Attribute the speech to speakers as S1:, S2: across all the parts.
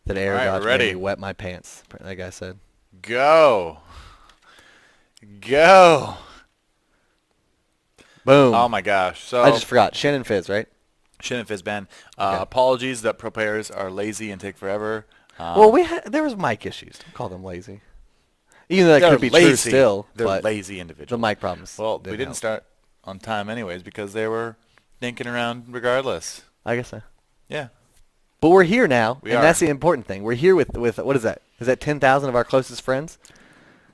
S1: that air
S2: All right,
S1: dodge
S2: we're
S1: made
S2: ready.
S1: me wet my pants. That guy said.
S2: Go. Go.
S1: Boom.
S2: Oh my gosh.
S1: I
S2: So
S1: just forgot. Shin and Fizz, right?
S2: Shin and Fizban.
S1: Okay.
S2: Apologies that pro players are lazy and take forever.
S1: Well, there was mic issues. Don't call them lazy. Even though that
S2: They're
S1: could be true
S2: lazy.
S1: still,
S2: They're
S1: but
S2: lazy
S1: the
S2: individuals.
S1: mic problems
S2: Well, we didn't
S1: help.
S2: start on time anyways because they were thinking around regardless.
S1: I guess so.
S2: Yeah.
S1: But we're here now,
S2: We
S1: and
S2: are.
S1: that's the important thing. We're here with what is that? Is that 10,000 of our closest friends?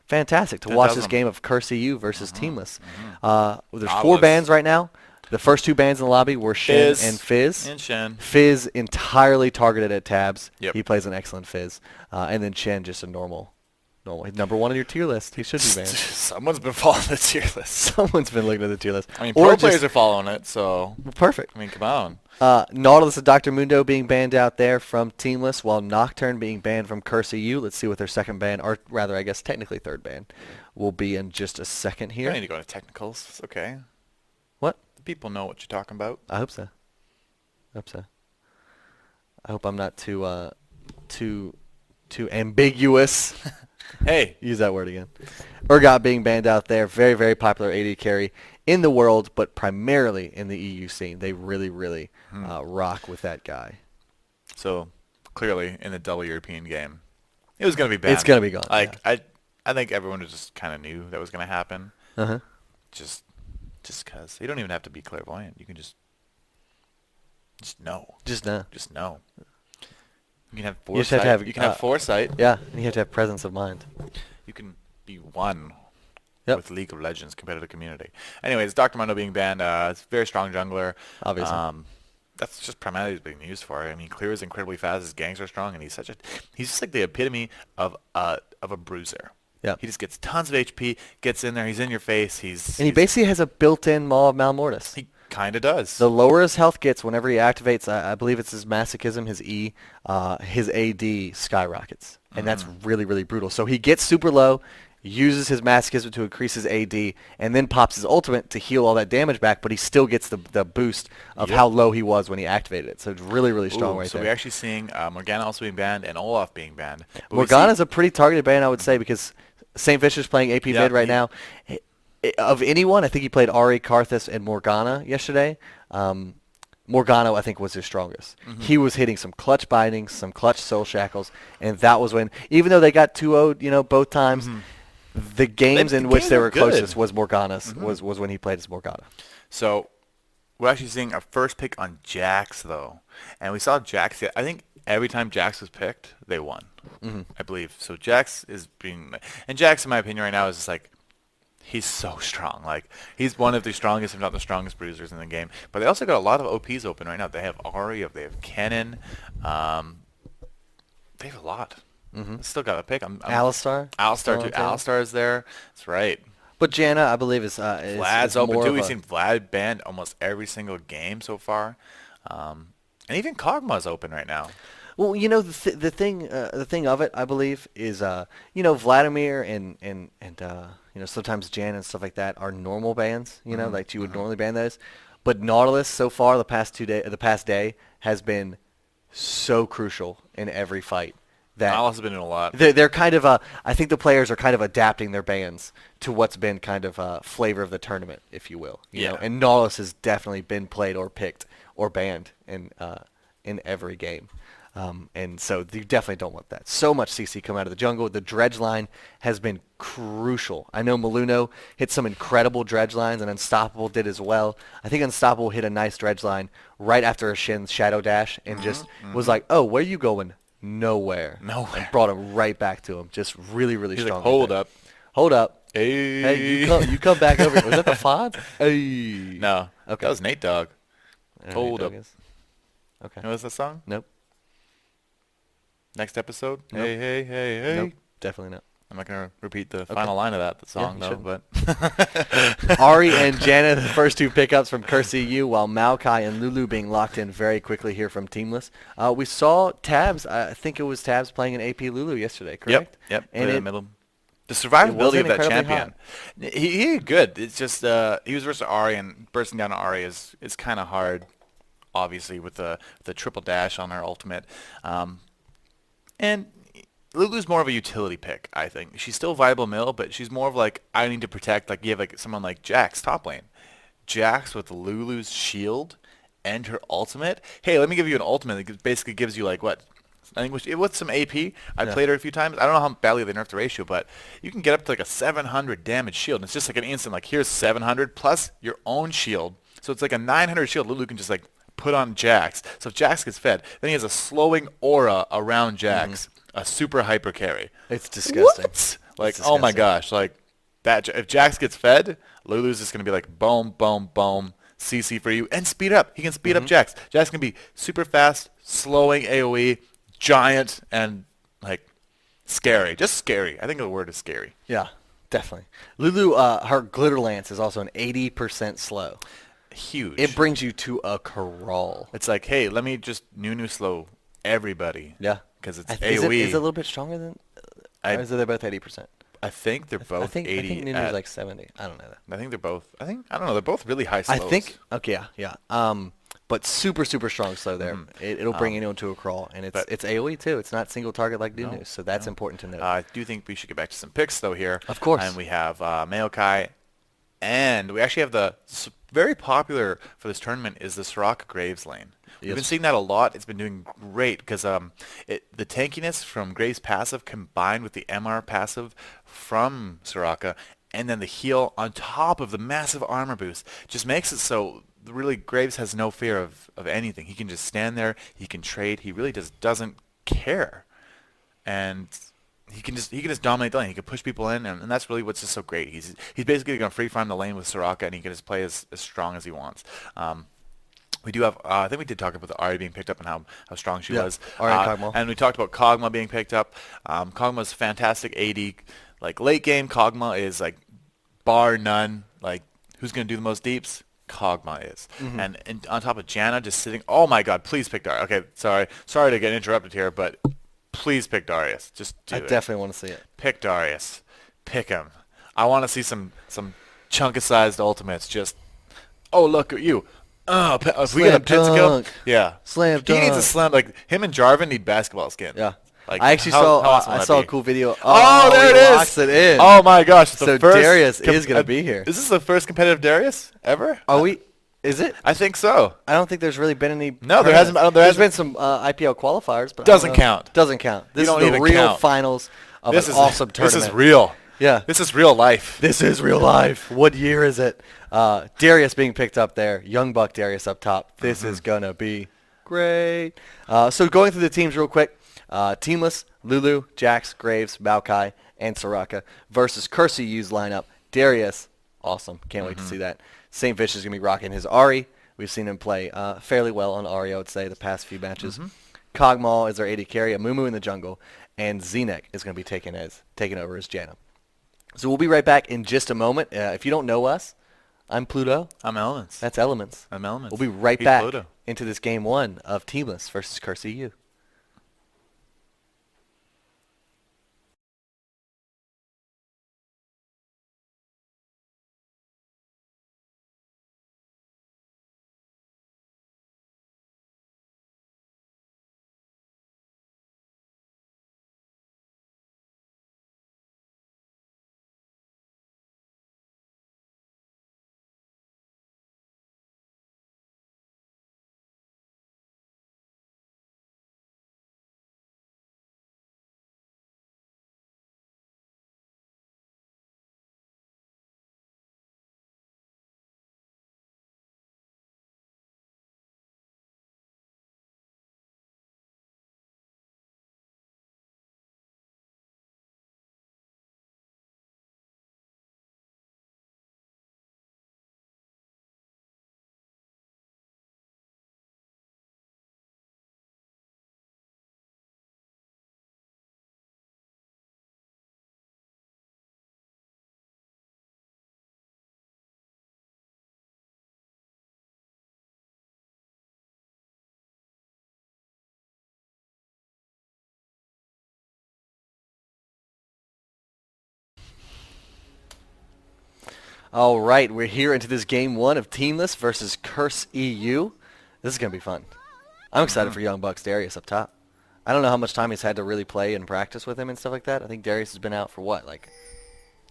S1: Fantastic to watch this
S2: 10,000.
S1: game of Curse.EU versus Teamless. There's 4
S2: Nautilus.
S1: bans right now. The first 2 bans in the lobby were Shin
S2: Fizz
S1: and Fizz.
S2: and Shin.
S1: Fizz entirely targeted at tabs.
S2: Yep.
S1: He plays an excellent Fizz. And then Shin just a normal. He's number 1 on your tier list. He should be banned.
S2: Someone's been following the tier list.
S1: Someone's been looking at the tier list.
S2: I mean,
S1: Or
S2: pro
S1: just-
S2: players are following it, so
S1: Perfect.
S2: I mean, come on.
S1: Nautilus and Dr. Mundo being banned out there from Teamless, while Nocturne being banned from Curse.EU. Let's see what their second ban, or rather, I guess technically third ban, will be in just a second
S2: You don't need
S1: here.
S2: to go to technicals. It's okay.
S1: What?
S2: The people know what you're talking about.
S1: I hope so. I hope I'm not too ambiguous.
S2: Hey,
S1: Use that word again. Urgot being banned out there. Very, very popular AD carry in the world, but primarily in the EU scene. They really, really rock with that guy.
S2: so clearly in the double European game, it was going to be banned.
S1: It's going to be gone.
S2: Like I think everyone just kind of knew that was going to happen.
S1: Uh-huh.
S2: Just because you don't even have to be clairvoyant. You can just know.
S1: Just no.
S2: Just know. You can have
S1: You just
S2: foresight.
S1: have to have,
S2: you can have foresight.
S1: Yeah, and you have to have presence of mind.
S2: You can be one
S1: Yep.
S2: with League of Legends competitive community. Anyways, Dr. Mundo being banned. It's a very strong jungler.
S1: Obviously.
S2: That's just primarily what he's being used for. I mean, Clear is incredibly fast. His gangs are strong, and he's just like the epitome of a bruiser.
S1: Yep.
S2: He just gets tons of HP, gets in there, he's in your face.
S1: And he basically has a built-in Maw of Malmortis.
S2: He kind of does.
S1: The lower his health gets whenever he activates, I believe it's his Masochism, his E, his AD skyrockets. And that's really, really brutal. So he gets super low, uses his Masochism to increase his AD, and then pops his ultimate to heal all that damage back, but he still gets the boost of how low he was when he activated it. So it's really, really strong right
S2: so
S1: there.
S2: we're actually seeing Morgana also being banned and Olaf being banned. But we
S1: Morgana's
S2: see-
S1: a pretty targeted ban, I would say, because St. Fisher's playing AP
S2: Yeah,
S1: mid right
S2: he-
S1: now. Of anyone, I think he played Ari, Karthus, and Morgana yesterday. Morgana, I think, was his strongest. He was hitting some clutch bindings, some clutch soul shackles, and that was when, even though they got 2-0'd, both times, the games
S2: the
S1: in which
S2: games
S1: they
S2: were
S1: were
S2: good.
S1: closest was Morgana's, was when he played as Morgana.
S2: So we're actually seeing our first pick on Jax, though. And we saw Jax. I think every time Jax was picked, they won, I believe. So Jax is being... And Jax, in my opinion, right now is just like... He's so strong. Like, he's one of the strongest, if not the strongest bruisers in the game. But they also got a lot of OPs open right now. They have Ahri, they have Kennen. They have a lot. Still got a pick.
S1: Alistar?
S2: Alistar,
S1: Oh,
S2: too.
S1: okay.
S2: Alistar is there. That's right.
S1: But Janna, I believe, is
S2: Vlad's
S1: is
S2: open
S1: more
S2: too.
S1: of
S2: We've
S1: a-
S2: seen Vlad banned almost every single game so far, and even Kog'Maw's open right now.
S1: Well, the thing of it, I believe, is Vladimir and sometimes Jan and stuff like that are normal bans. Like you would normally ban those, but Nautilus so far the past day has been so crucial in every fight that
S2: Nautilus has been doing a lot.
S1: they're kind of I think the players are kind of adapting their bans to what's been kind of a flavor of the tournament, if you will. You know? And Nautilus has definitely been played or picked or banned in every game. And so you definitely don't want that. So much CC come out of the jungle. The dredge line has been crucial. I know Maluno hit some incredible dredge lines, and Unstoppable did as well. I think Unstoppable hit a nice dredge line right after a Shin's Shadow Dash and just was like, oh, where are you going? Nowhere. And brought him right back to him. Just really, really
S2: He's
S1: strong.
S2: like, hold up.
S1: Hold up.
S2: Hey.
S1: Hey, you come back over. Was that the Fod? Hey.
S2: No.
S1: Okay.
S2: That was Nate Dogg.
S1: I don't know
S2: Hold
S1: who
S2: up.
S1: Doug is. Okay.
S2: You know what's that song?
S1: Nope.
S2: Next episode?
S1: Nope.
S2: Hey, hey, hey, hey.
S1: Nope. Definitely not.
S2: I'm not going to repeat the final line of that song,
S1: you
S2: though.
S1: shouldn't.
S2: But
S1: Ari and Janna, the first 2 pickups from Curse.EU, while Maokai and Lulu being locked in very quickly here from Teamless. We saw Tabs, I think it was Tabs playing an AP Lulu yesterday, correct?
S2: Yep.
S1: And
S2: Right in
S1: it,
S2: the middle. The survivability
S1: wasn't
S2: of that
S1: incredibly
S2: champion. He good. It's just he was versus Ari, and bursting down to Ari is kind of hard, obviously, with the triple dash on her ultimate. And Lulu's more of a utility pick, I think. She's still viable mill, but she's more of like, I need to protect, like you have like someone like Jax top lane. Jax with Lulu's shield and her ultimate. Hey, let me give you an ultimate that basically gives you like what? I think with some AP. I
S1: Yeah.
S2: played her a few times. I don't know how badly they nerfed the ratio, but you can get up to like a 700 damage shield. And it's just like an instant, like here's 700 plus your own shield. So it's like a 900 shield Lulu can just like put on Jax. So if Jax gets fed, then he has a slowing aura around Jax, a super hyper carry.
S1: It's disgusting.
S2: What? Like,
S1: It's
S2: oh my
S1: disgusting.
S2: gosh, like that. If Jax gets fed, Lulu's just gonna be like boom, boom, boom, CC for you, and speed up. He can speed up Jax. Jax can be super fast, slowing AOE, giant, and like scary. Just scary. I think the word is scary.
S1: Yeah, definitely. Lulu, her glitter lance is also an 80% slow.
S2: Huge.
S1: It brings you to a crawl.
S2: It's like, hey, let me just new slow everybody.
S1: Yeah.
S2: Because it's
S1: Is it,
S2: AOE.
S1: is it a little bit stronger than? Or is it they're both 80%?
S2: I think they're both
S1: I think
S2: 80.
S1: I think Nunu's like 70. I don't know that.
S2: I think they're both. I don't know. They're both really high slows.
S1: I think. Okay, yeah. But super strong slow there. It'll bring anyone to a crawl, and it's AOE too. It's not single target like Nunu's, so that's important to note.
S2: I do think we should get back to some picks though here.
S1: Of course.
S2: And we have Maokai, and we actually have very popular for this tournament is the Soraka Graves lane. We've been
S1: Yes.
S2: seeing that a lot. It's been doing great because the tankiness from Graves passive combined with the MR passive from Soraka, and then the heal on top of the massive armor boost just makes it so really Graves has no fear of anything. He can just stand there. He can trade. He really just doesn't care, and he can just dominate the lane. He can push people in, and that's really what's just so great. He's basically going to free farm the lane with Soraka, and he can just play as strong as he wants. We do have, I think we did talk about the Arya being picked up and how strong she was.
S1: Arya and Kog'Maw.
S2: And we talked about Kog'Maw being picked up. Kog'Maw's fantastic AD. Like late game, Kog'Maw is like bar none. Like who's going to do the most deeps? Kog'Maw is. And on top of Janna just sitting, oh my god, please pick Darius. Okay, sorry to get interrupted here, but please pick Darius. Just do
S1: I
S2: it.
S1: definitely want to see it.
S2: Pick Darius. Pick him. I want to see some chunka-sized ultimates. Just, oh, look at you. Oh, if we get a pentakill,
S1: dunk.
S2: yeah.
S1: Slam
S2: He needs a
S1: dunk.
S2: slam. Like him and Jarvan need basketball skin.
S1: Yeah.
S2: Like
S1: I actually
S2: how awesome
S1: I
S2: would that
S1: saw a
S2: be?
S1: cool video.
S2: Oh, there it
S1: he
S2: is.
S1: locks it in.
S2: Oh my gosh! It's
S1: So
S2: the first
S1: Darius is gonna be here.
S2: Is this the first competitive Darius ever?
S1: Are we? Is it?
S2: I think so.
S1: I don't think there's really been any.
S2: No, there hasn't-
S1: There's been some IPL qualifiers, but
S2: Doesn't count.
S1: Doesn't count. This
S2: don't
S1: is the
S2: even
S1: real
S2: count.
S1: finals of
S2: This
S1: an
S2: is
S1: awesome tournament.
S2: This is real.
S1: Yeah.
S2: This is real life.
S1: This is real life. What year is it? Darius being picked up there. Young Buck Darius up top. This is gonna be great. So going through the teams real quick. Teamless, Lulu, Jax, Graves, Maokai, and Soraka versus Curse.EU's lineup. Darius, awesome. Can't wait to see that. St. Vish is going to be rocking his Ahri. We've seen him play fairly well on Ahri, I would say, the past few matches. Kog'Maw is our AD carry, Amumu in the jungle, and Zenek is going to be taking over as Janna. So we'll be right back in just a moment. If you don't know us, I'm Pluto.
S2: I'm Elements.
S1: That's Elements.
S2: I'm Elements.
S1: We'll be right
S2: He's
S1: back
S2: Pluto.
S1: into this game one of Teamless versus Curse.EU. All right, we're here into this game one of Teamless versus Curse.EU. This is going to be fun. I'm excited for Young Bucks Darius up top. I don't know how much time he's had to really play and practice with him and stuff like that. I think Darius has been out for what, like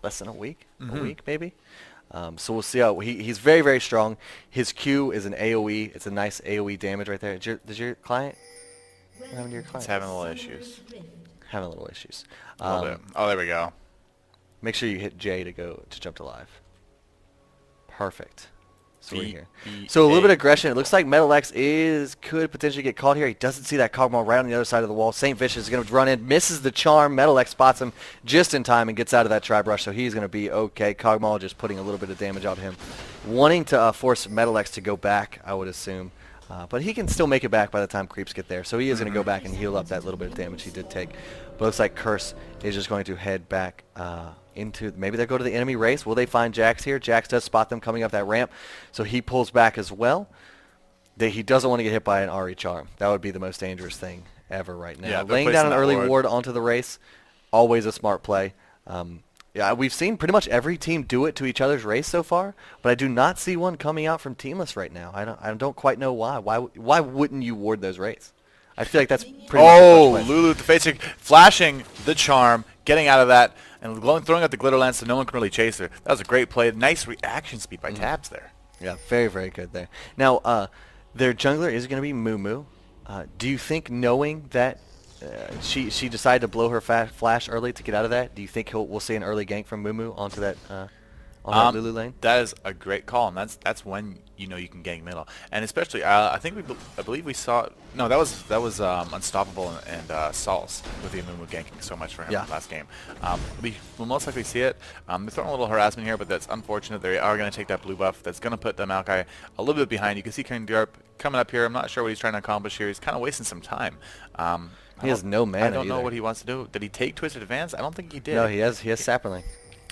S1: less than a week? A week maybe? So we'll see how he's very, very strong. His Q is an AoE. It's a nice AoE damage right there. Does your client? What happened to your client?
S2: It's having a little issues.
S1: Having a little issues.
S2: A little bit. Oh, there we go.
S1: Make sure you hit J to jump to live. Perfect. So we're here. So a little bit of aggression. It looks like Metal X could potentially get caught here. He doesn't see that Cogmaw right on the other side of the wall. St. Vicious is going to run in, misses the charm. Metal X spots him just in time and gets out of that Tribe Rush, so he's going to be okay. Cogmaw just putting a little bit of damage on him. Wanting to force Metal X to go back, I would assume. But he can still make it back by the time creeps get there. So he is going to go back and heal up that little bit of damage he did take. But looks like Curse is just going to head back into, maybe they'll go to the enemy race. Will they find Jax here? Jax does spot them coming up that ramp. So he pulls back as well. He doesn't want to get hit by an RE charm. That would be the most dangerous thing ever right now.
S2: Yeah,
S1: laying down an early ward onto the race, always a smart play. Yeah, we've seen pretty much every team do it to each other's race so far, but I do not see one coming out from Teamless right now. I don't quite know why. Why wouldn't you ward those races? I feel like that's pretty much
S2: Lulu with the facing, flashing the charm, getting out of that, and throwing out the glitter lance so no one can really chase her. That was a great play. Nice reaction speed by Tabs there.
S1: Yeah, very, very good there. Now, their jungler is going to be Mumu. Do you think, knowing that she decided to blow her flash early to get out of that, do you think we'll see an early gank from Mumu onto that that Lulu lane?
S2: That is a great call, and that's when you know you can gank middle, and especially I believe we saw that was Unstoppable and Sauce with the Mumu ganking so much for him last game. We will most likely see it. They're throwing a little harassment here, but that's unfortunate. They are going to take that blue buff. That's going to put the Maokai a little bit behind. You can see Kendarp coming up here. I'm not sure what he's trying to accomplish here. He's kind of wasting some time.
S1: He has no mana.
S2: I don't know what he wants to do. Did he take Twisted Advance? I don't think he did.
S1: No, he has Sapperling.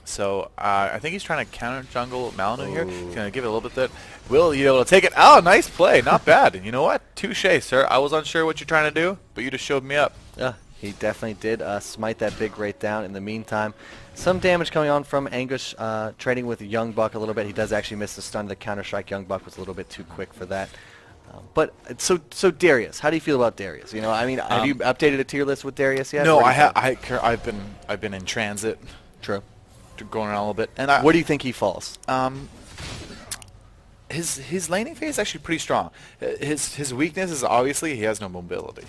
S2: So I think he's trying to counter jungle Malinu here. He's going to give it a little bit that. Will you be able to take it? Oh, nice play. Not bad. And you know what? Touche, sir. I was unsure what you're trying to do, but you just showed me up.
S1: Yeah, he definitely did smite that big Wraith down. In the meantime, some damage coming on from Anguish, trading with Young Buck a little bit. He does actually miss the stun. The Counter-Strike Young Buck was a little bit too quick for that. But so Darius, how do you feel about Darius? You know, I mean, have you updated a tier list with Darius yet?
S2: No, I've been in transit.
S1: True.
S2: Going around a little bit. And
S1: where do you think he falls?
S2: His laning phase is actually pretty strong. His weakness is obviously he has no mobility.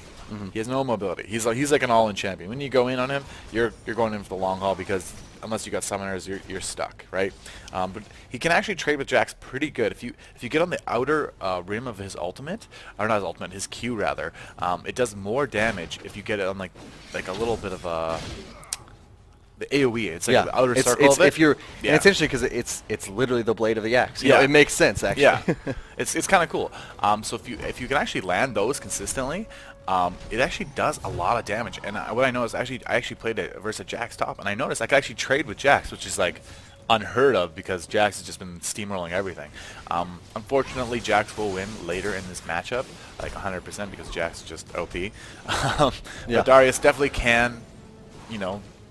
S2: He has no mobility. He's like an all-in champion. When you go in on him, you're going in for the long haul because unless you got summoners, you're stuck, right? But he can actually trade with Jax pretty good. If you get on the outer rim of his ultimate, or not his ultimate, his Q rather, it does more damage if you get it on like a little bit of a the AoE. It's like the outer circle of it.
S1: If you're, and it's interesting because it's literally the blade of the axe. You know, it makes sense actually.
S2: Yeah, it's kind of cool. So if you can actually land those consistently, it actually does a lot of damage. And what I know is I actually played it versus Jax top, and I noticed I could actually trade with Jax, which is like unheard of because Jax has just been steamrolling everything. Unfortunately, Jax will win later in this matchup, like 100%, because Jax is just OP. But Darius definitely can,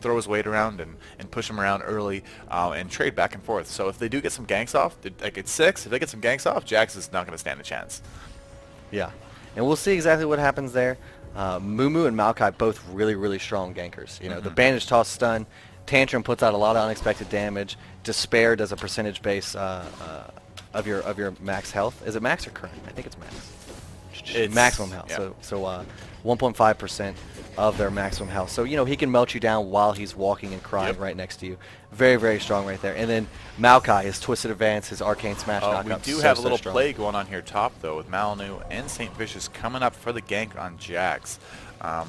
S2: throw his weight around and push him around early and trade back and forth. So if they do get some ganks off, like it's 6, if they get some ganks off, Jax is not going to stand a chance.
S1: Yeah, and we'll see exactly what happens there. Mumu and Maokai both really, really strong gankers. The Bandage Toss stun, Tantrum puts out a lot of unexpected damage. Despair does a percentage base of your max health. Is it max or current? I think it's max. It's maximum health.
S2: Yeah.
S1: So 1.5% of their maximum health. So, he can melt you down while he's walking and crying right next to you. Very, very strong right there. And then Maokai, his Twisted Advance, his Arcane Smash knockup.
S2: We do have a little play going on here top, though, with Malinu and St. Vicious coming up for the gank on Jax. I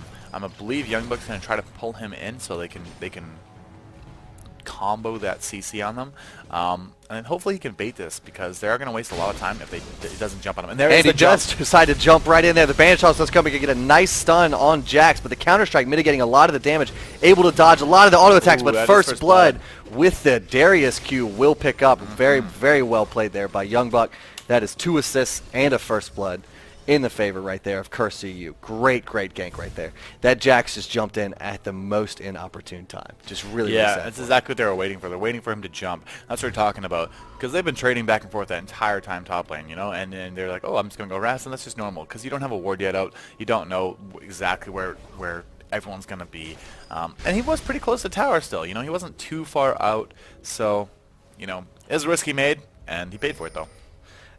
S2: believe Young Buck's going to try to pull him in so they can combo that CC on them. And hopefully he can bait this because they are going to waste a lot of time if it doesn't jump on him.
S1: And he does decide to jump right in there. The Bandage Toss does come and get a nice stun on Jax, but the Counter-Strike mitigating a lot of the damage, able to dodge a lot of the auto attacks, but first blood with the Darius Q will pick up. Very, very well played there by Young Buck. That is 2 assists and a first blood. in the favor right there of Curse.EU. Great gank right there. That Jax just jumped in at the most inopportune time. Just really
S2: Yeah,
S1: sad
S2: that's
S1: for him.
S2: exactly what they were waiting for. They're waiting for him to jump. That's what we're talking about. Because they've been trading back and forth that entire time top lane, you know? And then they're like, oh, I'm just going to go Ras, and that's just normal. Because you don't have a ward yet out. You don't know exactly where everyone's going to be. And he was pretty close to tower still, you know? He wasn't too far out. So, you know, it was a risk he made, and he paid for it, though.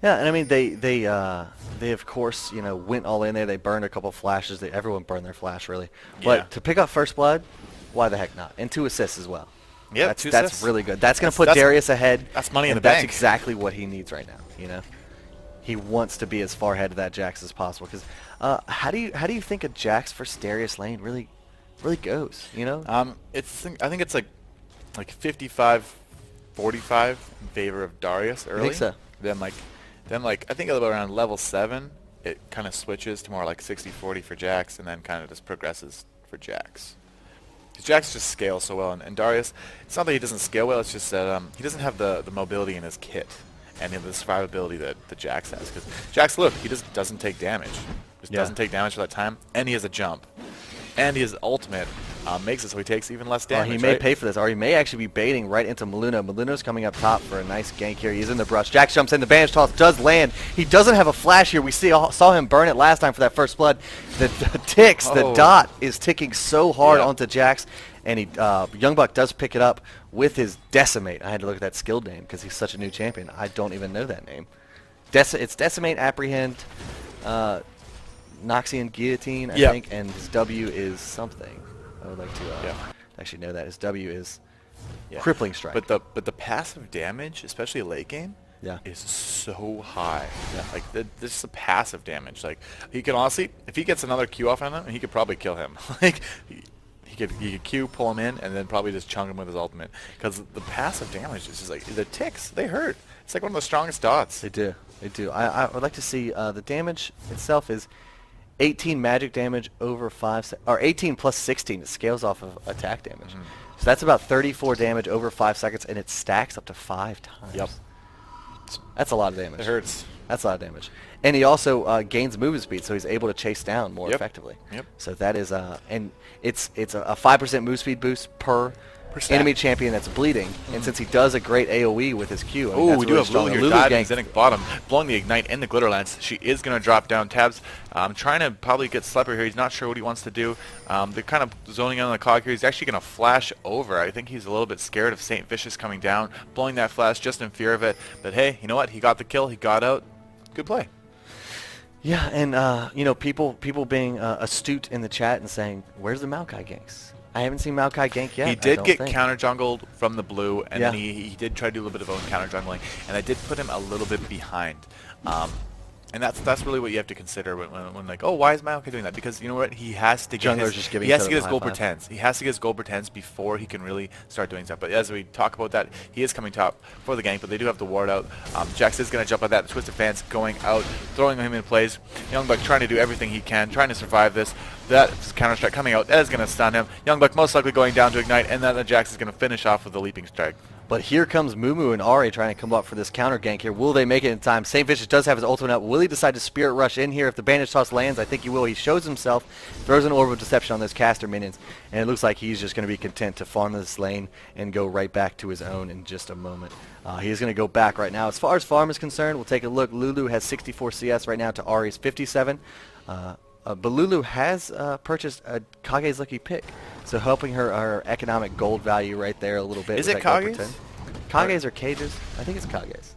S1: Yeah, and I mean they of course went all in there. They burned a couple flashes. Everyone burned their flash really, but
S2: Yeah.
S1: to pick up first blood, why the heck not? And 2 assists as well.
S2: Yeah,
S1: that's
S2: 2
S1: that's
S2: assists.
S1: really good. That's gonna put
S2: That's
S1: Darius ahead.
S2: that's money in
S1: and
S2: the
S1: that's
S2: bank.
S1: exactly what he needs right now. You know, he wants to be as far ahead of that Jax as possible. Because how do you think a Jax versus Darius lane really goes? You know,
S2: I think it's like 55, 45 in favor of Darius early.
S1: I think so.
S2: Then I think around level 7, it kind of switches to more like 60-40 for Jax, and then kind of just progresses for Jax. Because Jax just scales so well, and Darius, it's not that he doesn't scale well, it's just that he doesn't have the mobility in his kit and the survivability that the Jax has. Because Jax, look, he just doesn't take damage. Doesn't take damage for that time, and he has a jump. And his ultimate makes it so he takes even less damage.
S1: he may
S2: right?
S1: pay for this, or he may actually be baiting right into Maluna. Maluna's coming up top for a nice gank here. He's in the brush. Jax jumps in. The bandage toss does land. He doesn't have a flash here. We saw him burn it last time for that first blood. The dot is ticking so hard onto Jax, and Young Buck does pick it up with his Decimate. I had to look at that skill name because he's such a new champion. I don't even know that name. It's Decimate, Apprehend, Noxian Guillotine, I think, and his W is something. I would like to actually know that. His W is Crippling Strike.
S2: But the passive damage, especially late game, is so high.
S1: Yeah.
S2: Like this is the passive damage. Like he can honestly, if he gets another Q off on him, he could probably kill him. Like he could Q, pull him in, and then probably just chunk him with his ultimate. Because the passive damage is just like the ticks. They hurt. It's like one of the strongest dots.
S1: They do. I would like to see the damage itself is 18 magic damage over 5 or 18 plus 16. It scales off of attack damage. So that's about 34 damage over 5 seconds, and it stacks up to 5 times.
S2: Yep.
S1: That's a lot of damage.
S2: It hurts.
S1: That's a lot of damage. And he also gains movement speed, so he's able to chase down more effectively.
S2: Yep.
S1: So that is and it's a 5% move speed boost per enemy champion that's bleeding, and since he does a great AoE with his Q, I mean,
S2: Oh, we do have Lulu here diving
S1: gank.
S2: Zenith bottom, blowing the Ignite and the Glitter Lance. She is going to drop down tabs. Trying to probably get Slepper here. He's not sure what he wants to do. They're kind of zoning in on the cog here. He's actually going to flash over. I think he's a little bit scared of St. Vicious coming down, blowing that flash just in fear of it. But hey, you know what? He got the kill. He got out. Good play.
S1: Yeah, and people being astute in the chat and saying, "Where's the Maokai ganks?" I haven't seen Maokai gank yet.
S2: He did get counter jungled from the blue, and then he did try to do a little bit of own counter jungling, and I did put him a little bit behind. And that's really what you have to consider when like, oh, why is Maokai doing that? Because you know what, he has to get his gold pretends. He has to get his gold pretends before he can really start doing stuff. But as we talk about that, he is coming top for the gank, but they do have the ward out. Jax is going to jump on that. Twisted Fans going out, throwing him in plays. Youngbuck trying to do everything he can, trying to survive this. That counter strike coming out, that is going to stun him. Youngbuck most likely going down to Ignite, and then Jax is going to finish off with the leaping strike.
S1: But here comes Mumu and Ari trying to come up for this counter gank here. Will they make it in time? St. Vicious does have his ultimate up. Will he decide to Spirit Rush in here if the bandage toss lands? I think he will. He shows himself, throws an Orb of Deception on those caster minions, and it looks like he's just going to be content to farm this lane and go right back to his own in just a moment. He is going to go back right now. As far as farm is concerned, we'll take a look. Lulu has 64 CS right now to Ari's 57. But Lulu has purchased a Kage's Lucky Pick, so helping her economic gold value right there a little bit.
S2: Is it Kage's?
S1: Kage's or Cages? I think it's Kage's.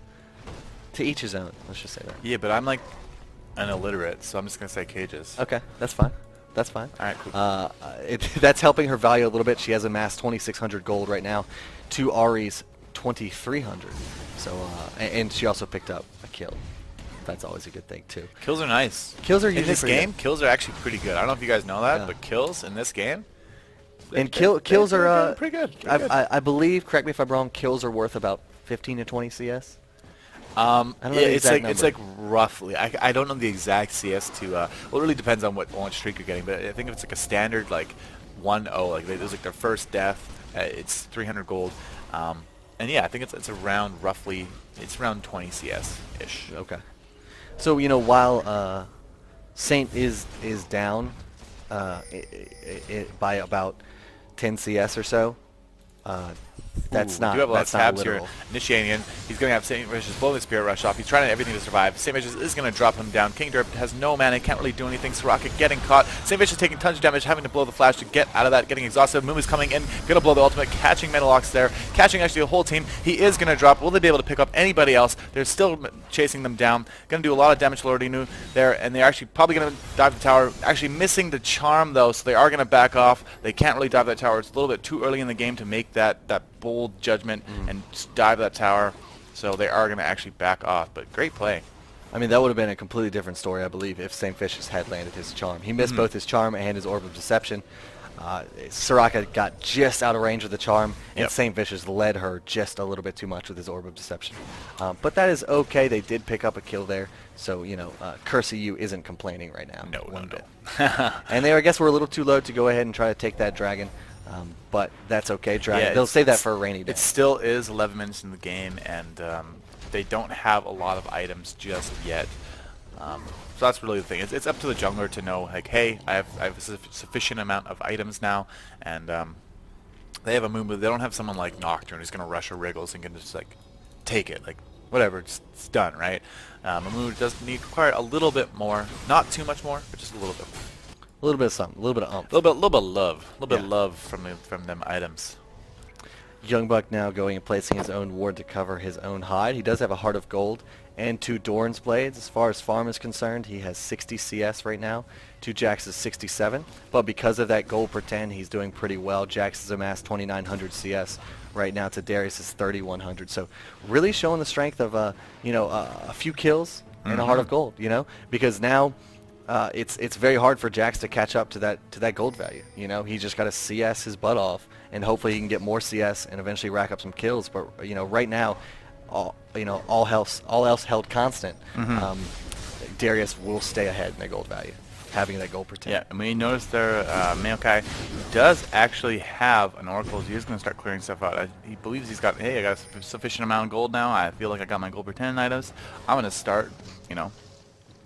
S1: To each his own. Let's just say that.
S2: Yeah, but I'm like an illiterate, so I'm just going to say Cages.
S1: Okay, that's fine. That's fine.
S2: All right, cool.
S1: That's helping her value a little bit. She has amassed 2,600 gold right now to Ari's 2,300. So, and she also picked up a kill. That's always a good thing too.
S2: Kills are nice.
S1: Kills are usually
S2: in this
S1: pretty
S2: game.
S1: good.
S2: Kills are actually pretty good. I don't know if you guys know that, but kills in this game.
S1: And kills are
S2: pretty good.
S1: I believe. Correct me if I'm wrong. Kills are worth about 15 to 20 CS.
S2: I don't know the exact number. It's like roughly. I don't know the exact CS to. Well, it really depends on what streak you're getting. But I think if it's like a standard like 1-0, like it was like their first death, it's 300 gold. And yeah, I think it's around roughly. It's around 20 CS ish.
S1: Okay. So while Saint is down by about 10 CS or so. That's
S2: Ooh,
S1: not
S2: we do have a lot of
S1: that's not
S2: tabs here.
S1: literal.
S2: Initiating in. He's going to have St. Vicious blow the Spirit Rush off. He's trying everything to survive. St. Vicious is going to drop him down. King Derp has no mana, can't really do anything. Soraka getting caught. St. Vicious taking tons of damage, having to blow the flash to get out of that, getting exhausted. Moomoo's coming in, going to blow the ultimate, catching Metalox there, catching actually the whole team. He is going to drop. Will they be able to pick up anybody else? They're still chasing them down. Going to do a lot of damage to Lordinu there, and they're actually probably going to dive the tower. Actually missing the charm, though, so they are going to back off. They can't really dive that tower. It's a little bit too early in the game to make that bold judgment and just dive that tower, so they are going to actually back off. But great play.
S1: I mean, that would have been a completely different story, I believe, if St. Vicious had landed his charm. He missed both his charm and his Orb of Deception. Soraka got just out of range with the charm, and St. Vicious led her just a little bit too much with his Orb of Deception. But that is okay. They did pick up a kill there, so, you know, Curse.EU isn't complaining right now.
S2: No.
S1: And they, I guess, were a little too low to go ahead and try to take that dragon. But that's okay. Dragon.
S2: Yeah,
S1: they'll save that for a rainy day.
S2: It still is 11 minutes in the game, and they don't have a lot of items just yet. So that's really the thing. It's up to the jungler to know, like, hey, I have a sufficient amount of items now, and they have a Moo. They don't have someone like Nocturne who's going to rush a Wriggles and can just like take it, like whatever, it's done, right? A Moo does require a little bit more, not too much more, but just a little bit.
S1: A little bit of something, a little bit of umph.
S2: A little bit of love from them items.
S1: Youngbuck now going and placing his own ward to cover his own hide. He does have a Heart of Gold and 2 Doran's Blades. As far as farm is concerned, he has 60 CS right now. 2 Jax is 67. But because of that gold per 10, he's doing pretty well. Jax has amassed 2,900 CS right now to Darius' 3,100. So really showing the strength of a few kills and a Heart of Gold. You know, because now it's very hard for Jax to catch up to that gold value. You know, he's just got to CS his butt off, and hopefully he can get more CS and eventually rack up some kills. But you know, right now, all else held constant, Darius will stay ahead in that gold value, having that gold per 10.
S2: Yeah, and we notice there, Maokai does actually have an Oracle. He is going to start clearing stuff out. He believes he's got, hey, I got a sufficient amount of gold now. I feel like I got my gold per 10 items. I'm going to start,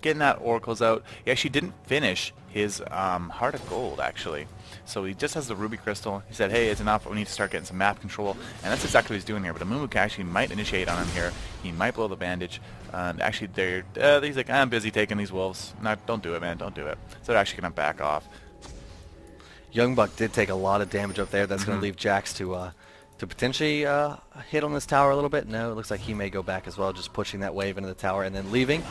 S2: getting that Oracles out. He actually didn't finish his Heart of Gold, actually. So he just has the Ruby Crystal. He said, hey, it's enough. We need to start getting some map control. And that's exactly what he's doing here. But Amumu actually might initiate on him here. He might blow the bandage. Actually, he's like, I'm busy taking these wolves. No, don't do it, man. Don't do it. So they're actually going to back off.
S1: Youngbuck did take a lot of damage up there. That's going to leave Jax to potentially hit on this tower a little bit. No, it looks like he may go back as well, just pushing that wave into the tower and then leaving,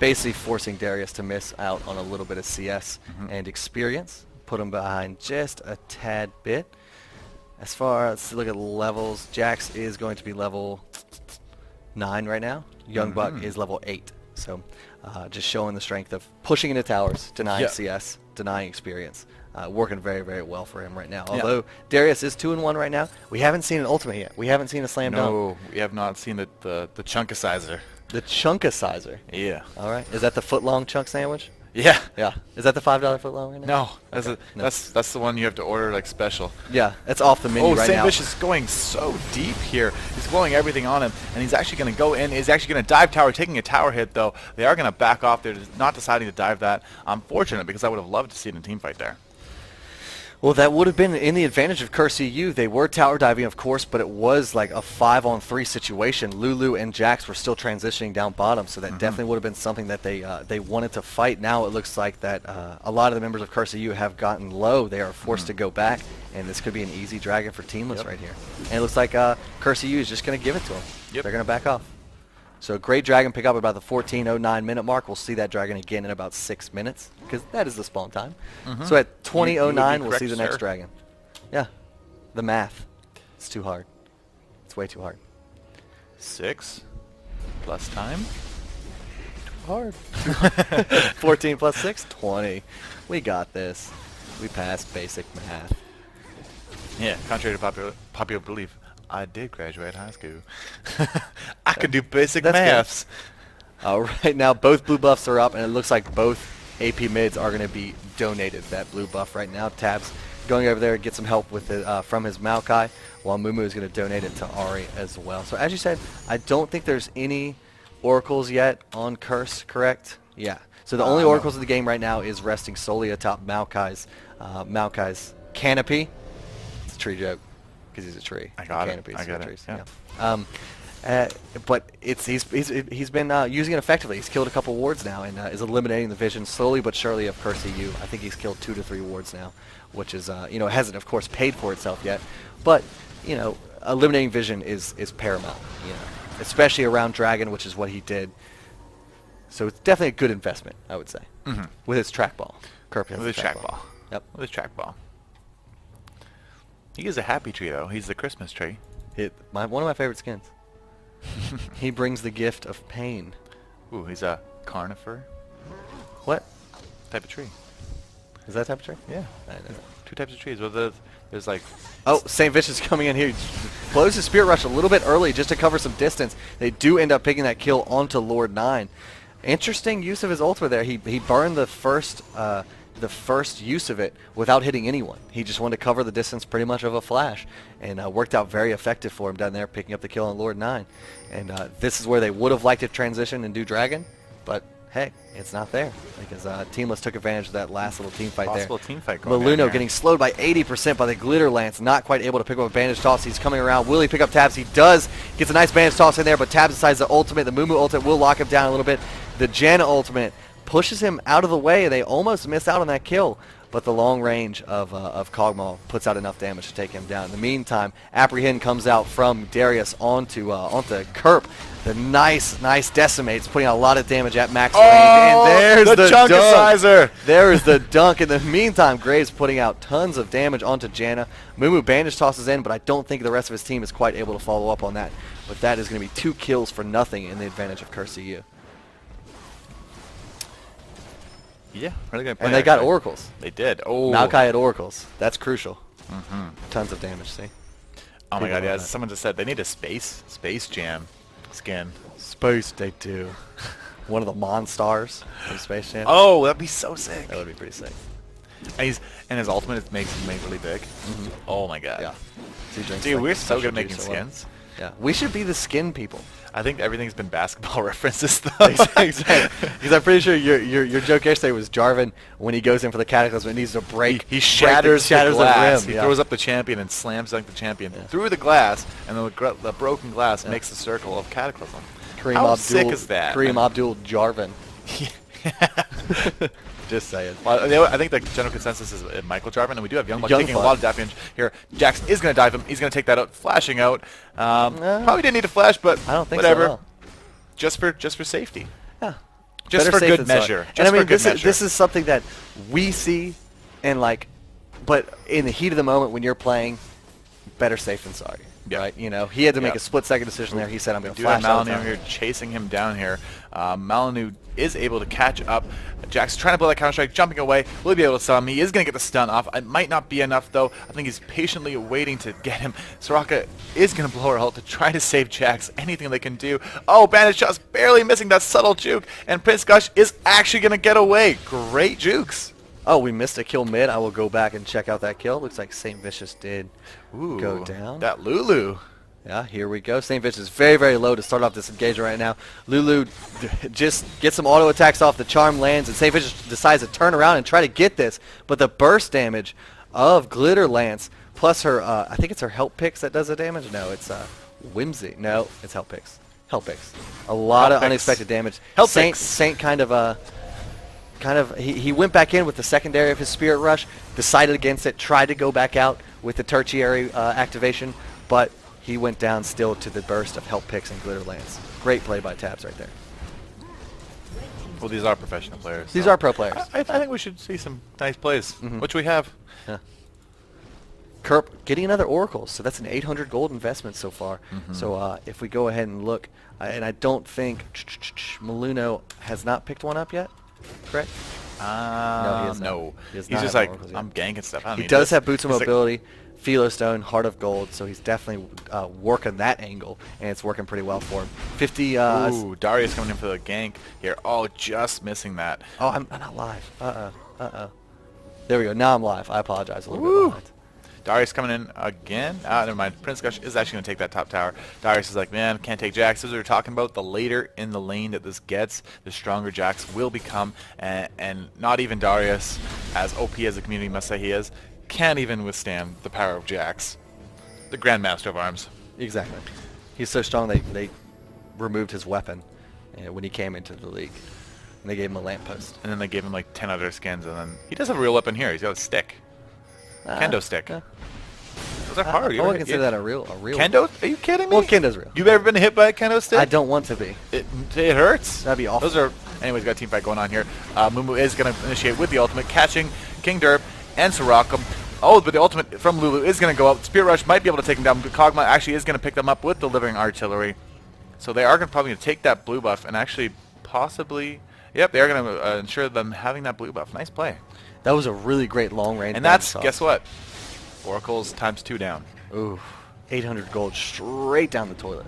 S1: basically forcing Darius to miss out on a little bit of CS and experience. Put him behind just a tad bit. As far as look at levels, Jax is going to be level 9 right now. Youngbuck is level 8. So just showing the strength of pushing into towers, denying CS, denying experience. Working very, very well for him right now. Although Darius is 2-1 right now, we haven't seen an ultimate yet. We haven't seen a slam dunk.
S2: No, we have not seen the chunkicizer.
S1: The chunkicizer.
S2: Yeah.
S1: All right. Is that the foot-long chunk sandwich?
S2: Yeah.
S1: Yeah. Is that the $5 foot-long right now?
S2: No, that's the one you have to order like special.
S1: Yeah, it's off the menu right now.
S2: St. Vicious is going so deep here. He's blowing everything on him, and he's actually going to go in. He's actually going to dive tower, taking a tower hit, though. They are going to back off. They're not deciding to dive that. I'm fortunate because I would have loved to see it in a team fight there.
S1: Well, that would have been in the advantage of Curse.EU. They were tower diving, of course, but it was like a 5-on-3 situation. Lulu and Jax were still transitioning down bottom, so that definitely would have been something that they wanted to fight. Now it looks like that a lot of the members of Curse.EU have gotten low. They are forced to go back, and this could be an easy dragon for Teamless right here. And it looks like Curse.EU is just going to give it to them. They're going to back off. So great dragon pick up about the 14:09 minute mark. We'll see that dragon again in about 6 minutes because that is the spawn time. So at 20:09 we'll see the next dragon. Yeah, the math. It's too hard. It's way too hard.
S2: 6 plus time.
S1: Too hard. 14 plus 6, 20. We got this. We passed basic math.
S2: Yeah, contrary to popular belief, I did graduate high school. I could do basic maths.
S1: All right, now both blue buffs are up, and it looks like both AP mids are going to be donated that blue buff right now. Tabs going over there to get some help with it from his Maokai, while Mumu is going to donate it to Ari as well. So as you said, I don't think there's any oracles yet on Curse, correct? Yeah. So the only oracles in the game right now is resting solely atop Maokai's canopy. It's a tree joke because he's a tree.
S2: I got it.
S1: Canopies
S2: I got
S1: are
S2: it.
S1: trees.
S2: Yeah.
S1: But he's been using it effectively. He's killed a couple wards now and is eliminating the vision slowly but surely of Curse.EU. I think he's killed 2 to 3 wards now, which is it hasn't of course paid for itself yet, but eliminating vision is paramount. Especially around Dragon, which is what he did. So it's definitely a good investment, I would say, with his trackball.
S2: With his trackball.
S1: Yep.
S2: With his trackball. He is a happy tree though. He's the Christmas tree.
S1: One of my favorite skins. He brings the gift of pain.
S2: Ooh, he's a conifer.
S1: What
S2: Type of tree.
S1: is that type of tree?
S2: Yeah.
S1: I don't know.
S2: 2 types of trees. Well, there's like...
S1: Oh, St. Vicious coming in here. Blows his Spirit Rush a little bit early just to cover some distance. They do end up picking that kill onto Lord 9. Interesting use of his ultimate there. He burned the first use of it without hitting anyone. He just wanted to cover the distance pretty much of a flash, and worked out very effective for him down there, picking up the kill on Lord 9. And this is where they would have liked to transition and do Dragon, but hey, it's not there because Teamless took advantage of that last little team fight
S2: Possible
S1: there.
S2: team fight going on
S1: Maluno
S2: here.
S1: getting slowed by 80% by the Glitter Lance, not quite able to pick up a bandage toss. He's coming around. Will he pick up Tabs? He does. Gets a nice bandage toss in there, but Tabs decides the ultimate. The Mumu ultimate will lock him down a little bit. The Janna ultimate pushes him out of the way. They almost missed out on that kill, but the long range of Kog'Maw puts out enough damage to take him down. In the meantime, Apprehend comes out from Darius onto Kerp. The nice decimates, putting out a lot of damage at max range. And there's the dunk. There is the dunk. In the meantime, Graves putting out tons of damage onto Janna. Mumu bandage tosses in, but I don't think the rest of his team is quite able to follow up on that. But that is going to be 2 kills for nothing in the advantage of Curse.EU.
S2: Yeah, really good play.
S1: And they got
S2: actually.
S1: oracles.
S2: They did. Oh.
S1: Maokai had oracles. That's crucial. Tons of damage, see?
S2: Oh my
S1: People
S2: god, yeah.
S1: love that.
S2: Someone just said they need a Space Jam skin.
S1: Space, they do. One of the Monstars from Space Jam.
S2: Oh, that'd be so sick.
S1: That would be pretty sick.
S2: And his ultimate makes him really big. Oh my god.
S1: Yeah. So he drinks,
S2: Dude,
S1: like,
S2: we're so
S1: special
S2: good at making
S1: juice or whatever.
S2: skins.
S1: Yeah. We should be the skin people.
S2: I think everything's been basketball references though.
S1: Exactly. Because I'm pretty sure your joke yesterday was Jarvan when he goes in for the Cataclysm and needs to break.
S2: He shatters the glass.
S1: rim.
S2: He
S1: Yeah.
S2: throws up the champion and slams dunk the champion through the glass, and then the broken glass makes the circle of Cataclysm.
S1: Kareem
S2: How
S1: Abdul,
S2: sick is that?
S1: Kareem Abdul Jarvan. Just saying.
S2: Well, I think the general consensus is Michael Jarvan, and we do have Youngblood
S1: Youngblood.
S2: taking a lot of damage here. Jax is going to dive him. He's going to take that out, flashing out. Probably didn't need to flash, but
S1: I don't think
S2: whatever.
S1: so. No.
S2: Just for safety.
S1: Yeah.
S2: Just
S1: Better
S2: for
S1: safe
S2: good
S1: than sorry.
S2: measure.
S1: And
S2: Just
S1: I mean,
S2: for good measure.
S1: this is something that we see, and but in the heat of the moment when you're playing, better safe than sorry.
S2: Yeah.
S1: Right? He had to make
S2: Yeah.
S1: a split-second decision there. He said, "I'm going to
S2: Do have
S1: flash out."
S2: Malinu here chasing him down here. Malinu is able to catch up. Jack's trying to blow that counter strike, jumping away. Will he be able to stun him? He is going to get the stun off. It might not be enough though. I think he's patiently waiting to get him. Soraka is going to blow her ult to try to save Jax. Anything they can do. Oh, bandage shot's barely missing that subtle juke, and Prince Gush is actually going to get away. Great jukes.
S1: Oh, we missed a kill mid. I will go back and check out that kill. Looks like St. Vicious did go down.
S2: That Lulu.
S1: Yeah, here we go. St. Vicious is very, very low to start off this engagement right now. Lulu just gets some auto attacks off. The charm lands, and St. Vicious decides to turn around and try to get this. But the burst damage of Glitter Lance, plus her, I think it's her Help Picks that does the damage. No, it's Whimsy. No, it's Help Picks. Help Picks. A lot of unexpected damage.
S2: Help
S1: Saint,
S2: Picks.
S1: Saint he went back in with the secondary of his Spirit Rush, decided against it, tried to go back out with the tertiary activation, but he went down still to the burst of Help Picks and Glitter Lance. Great play by Tabs right there.
S2: Well, these are professional players.
S1: These
S2: so
S1: are pro players.
S2: I think we should see some nice plays, which we have.
S1: Yeah. Kerp getting another Oracle, so that's an 800 gold investment so far. So if we go ahead and look, and I don't think Maluno has not picked one up yet, correct? No, he has not.
S2: No.
S1: He does
S2: He's
S1: not
S2: just
S1: have
S2: like,
S1: oracles yet.
S2: I'm ganking stuff. I don't
S1: He
S2: need
S1: does
S2: this.
S1: have Boots of
S2: It's like-
S1: Mobility, Philo Stone, Heart of Gold, so he's definitely working that angle, and it's working pretty well for him. 50.
S2: Ooh, Darius coming in for the gank here. Oh, just missing that.
S1: Oh, I'm not live. There we go. Now I'm live. I apologize a little bit. Behind.
S2: Darius coming in again. Never mind. Prince Gush is actually going to take that top tower. Darius is like, man, can't take Jax. As we were talking about, the later in the lane that this gets, the stronger Jax will become. And not even Darius, as OP as the community must say he is, can't even withstand the power of Jax, the Grandmaster of Arms.
S1: Exactly. He's so strong they removed his weapon when he came into the league. And they gave him a lamppost.
S2: And then they gave him like 10 other skins, and then he does have a real weapon here. He's got a stick. Kendo stick. Those are hard.
S1: I wouldn't consider that a real.
S2: Kendo? Are you kidding me?
S1: Well, Kendo's real.
S2: You've ever been hit by a kendo stick?
S1: I don't want to be.
S2: It hurts.
S1: That'd be awful.
S2: Those are. Anyways, got a team fight going on here. Mumu is going to initiate with the ultimate, catching King Derp and Soraka. Oh, but the ultimate from Lulu is going to go out. Spirit Rush might be able to take him down, but Kog'Maw actually is going to pick them up with delivering artillery. So they are probably going to take that blue buff and actually possibly. Yep, they are going to ensure them having that blue buff. Nice play.
S1: That was a really great long range.
S2: And that's, guess what? Oracle's ×2 down.
S1: Ooh, 800 gold straight down the toilet.